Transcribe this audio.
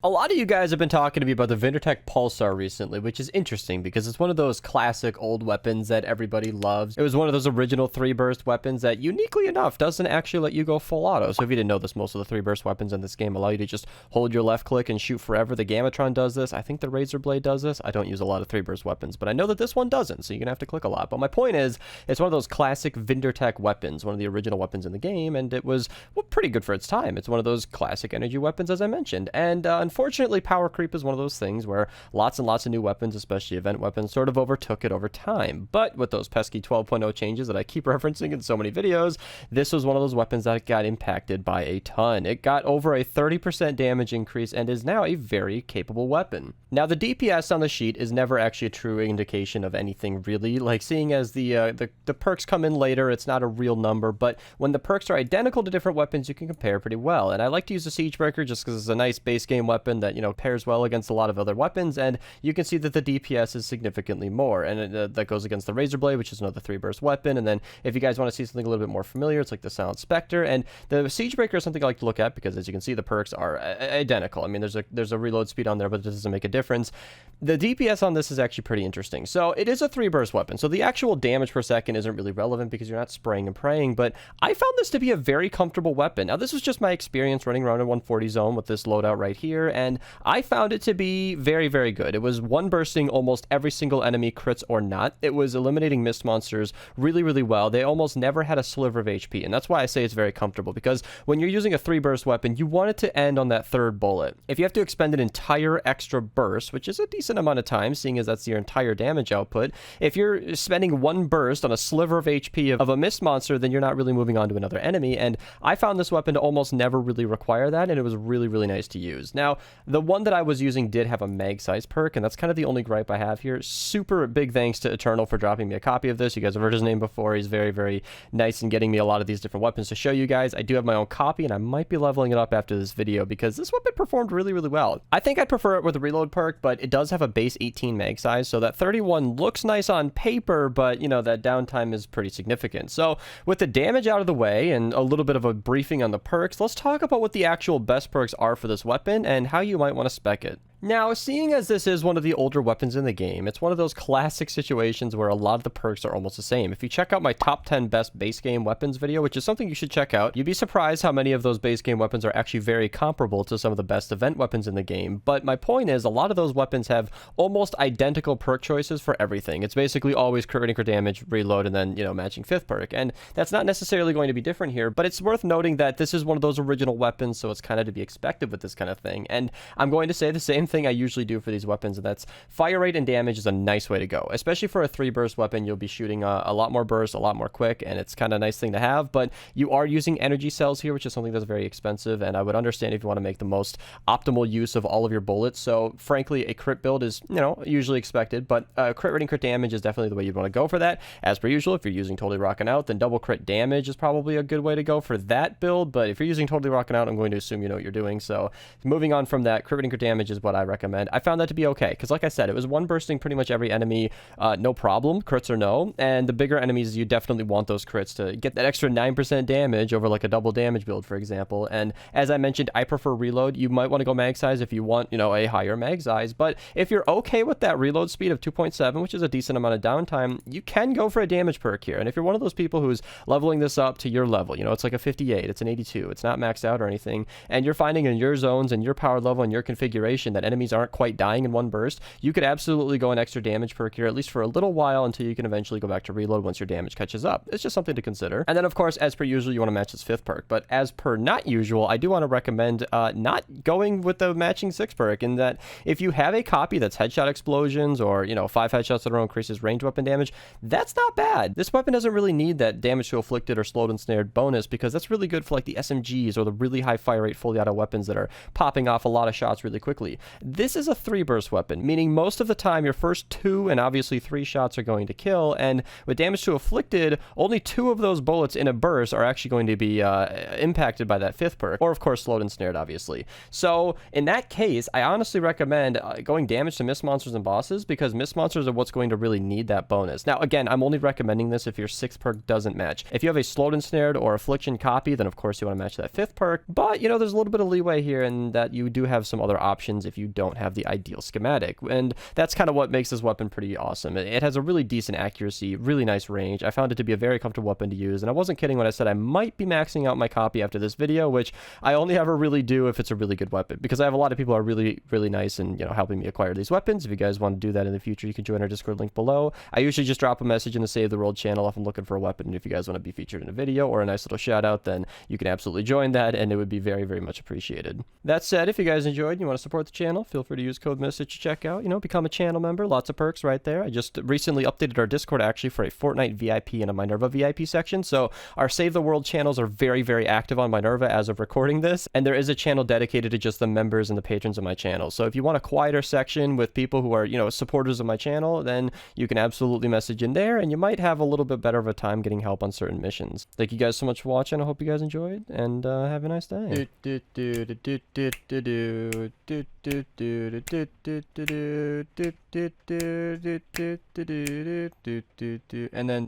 A lot of you guys have been talking to me about the Vindertech Pulsar recently, which is interesting because it's one of those classic old weapons that everybody loves. It was one of those original 3-burst weapons that, uniquely enough, doesn't actually let you go full auto. So if you didn't know this, most of the 3-burst weapons in this game allow you to just hold your left click and shoot forever. The Gamatron does this. I think the Razor Blade does this. I don't use a lot of 3-burst weapons, but I know that this one doesn't, so you're gonna have to click a lot. But my point is, it's one of those classic Vindertech weapons, one of the original weapons in the game, and it was, well, pretty good for its time. It's one of those classic energy weapons, as I mentioned, and unfortunately, power creep is one of those things where lots and lots of new weapons, especially event weapons, sort of overtook it over time. But with those pesky 12.0 changes that I keep referencing in so many videos, this was one of those weapons that got impacted by a ton. It got over a 30% damage increase and is now a very capable weapon. Now, the DPS on the sheet is never actually a true indication of anything, really. Like, seeing as the perks come in later, it's not a real number, but when the perks are identical to different weapons, you can compare pretty well. And I like to use the Siegebreaker just because it's a nice base game weapon that, you know, pairs well against a lot of other weapons, and you can see that the DPS is significantly more, and that goes against the Razor Blade, which is another 3-burst weapon. And then if you guys want to see something a little bit more familiar, it's like the Silent Spectre, and the Siegebreaker is something I like to look at because, as you can see, the perks are identical. I mean, there's a reload speed on there, but it doesn't make a difference. The DPS on this is actually pretty interesting. So it is a 3-burst weapon, so the actual damage per second isn't really relevant because you're not spraying and praying, but I found this to be a very comfortable weapon. Now, this was just my experience running around in 140 zone with this loadout right here, and I found it to be very, very good. It was one-bursting almost every single enemy, crits or not. It was eliminating mist monsters really, really well. They almost never had a sliver of HP, and that's why I say it's very comfortable, because when you're using a 3-burst weapon, you want it to end on that third bullet. If you have to expend an entire extra burst, which is a decent amount of time, seeing as that's your entire damage output, if you're spending one burst on a sliver of HP of a mist monster, then you're not really moving on to another enemy, and I found this weapon to almost never really require that, and it was really, really nice to use. Now, the one that I was using did have a mag size perk, and that's kind of the only gripe I have here. Super big thanks to Eternal for dropping me a copy of this. You guys have heard his name before. He's very, very nice in getting me a lot of these different weapons to show you guys. I do have my own copy, and I might be leveling it up after this video because this weapon performed really, really well. I think I'd prefer it with a reload perk, but it does have a base 18 mag size, so that 31 looks nice on paper, but, you know, that downtime is pretty significant. So with the damage out of the way and a little bit of a briefing on the perks, let's talk about what the actual best perks are for this weapon and how you might want to spec it. Now, seeing as this is one of the older weapons in the game, it's one of those classic situations where a lot of the perks are almost the same. If you check out my top 10 best base game weapons video, which is something you should check out, you'd be surprised how many of those base game weapons are actually very comparable to some of the best event weapons in the game. But my point is, a lot of those weapons have almost identical perk choices for everything. It's basically always crit rating for damage, reload, and then, you know, matching 5th perk. And that's not necessarily going to be different here, but it's worth noting that this is one of those original weapons, so it's kind of to be expected with this kind of thing. And I'm going to say the same thing I usually do for these weapons, and that's fire rate and damage is a nice way to go. Especially for a 3-burst weapon, you'll be shooting a lot more burst, a lot more quick, and it's kind of a nice thing to have, but you are using energy cells here, which is something that's very expensive, and I would understand if you want to make the most optimal use of all of your bullets. So frankly, a crit build is, you know, usually expected, but crit rating, crit damage is definitely the way you'd want to go for that. As per usual, if you're using Totally Rockin' Out, then double crit damage is probably a good way to go for that build, but if you're using Totally Rockin' Out, I'm going to assume you know what you're doing. So moving on from that, crit rating, crit damage is what I recommend. I found that to be okay, because like I said, it was one bursting pretty much every enemy, no problem, crits or no, and the bigger enemies, you definitely want those crits to get that extra 9% damage over like a double damage build, for example. And as I mentioned, I prefer reload. You might want to go mag size if you want, you know, a higher mag size, but if you're okay with that reload speed of 2.7, which is a decent amount of downtime, you can go for a damage perk here. And if you're one of those people who's leveling this up to your level, you know, it's like a 58, it's an 82, it's not maxed out or anything, and you're finding in your zones and your power level and your configuration that enemies aren't quite dying in one burst, you could absolutely go an extra damage perk here, at least for a little while, until you can eventually go back to reload once your damage catches up. It's just something to consider. And then, of course, as per usual, you want to match this 5th perk, but as per not usual, I do want to recommend not going with the matching 6th perk, in that if you have a copy that's headshot explosions, or, you know, 5 headshots that are increases range weapon damage, that's not bad. This weapon doesn't really need that damage to afflicted or slowed and snared bonus, because that's really good for like the SMGs or the really high fire rate fully auto weapons that are popping off a lot of shots really quickly. This is a 3-burst weapon, meaning most of the time your first 2 and obviously 3 shots are going to kill, and with damage to afflicted, only 2 of those bullets in a burst are actually going to be impacted by that 5th perk, or of course slowed and snared, obviously. So in that case, I honestly recommend going damage to mist monsters and bosses, because mist monsters are what's going to really need that bonus. Now again, I'm only recommending this if your 6th perk doesn't match. If you have a slowed and snared or affliction copy, then of course you want to match that 5th perk, but you know, there's a little bit of leeway here in that you do have some other options if you don't have the ideal schematic, and that's kind of what makes this weapon pretty awesome. It has a really decent accuracy, really nice range. I found it to be a very comfortable weapon to use, and I wasn't kidding when I said I might be maxing out my copy after this video, which I only ever really do if it's a really good weapon, because I have a lot of people who are really nice and, you know, helping me acquire these weapons. If you guys want to do that in the future, you can join our Discord link below. I usually just drop a message in the Save the World channel if I'm looking for a weapon, and if you guys want to be featured in a video or a nice little shout out, then you can absolutely join that, and it would be very much appreciated. That said, if you guys enjoyed and you want to support the channel, feel free to use code Mista to check out, you know, become a channel member. Lots of perks right there. I just recently updated our Discord actually for a Fortnite VIP and a Minerva VIP section, so our Save the World channels are very active on Minerva as of recording this, and there is a channel dedicated to just the members and the patrons of my channel. So if you want a quieter section with people who are, you know, supporters of my channel, then you can absolutely message in there, and you might have a little bit better of a time getting help on certain missions. Thank you guys so much for watching. I hope you guys enjoyed, and have a nice day. And then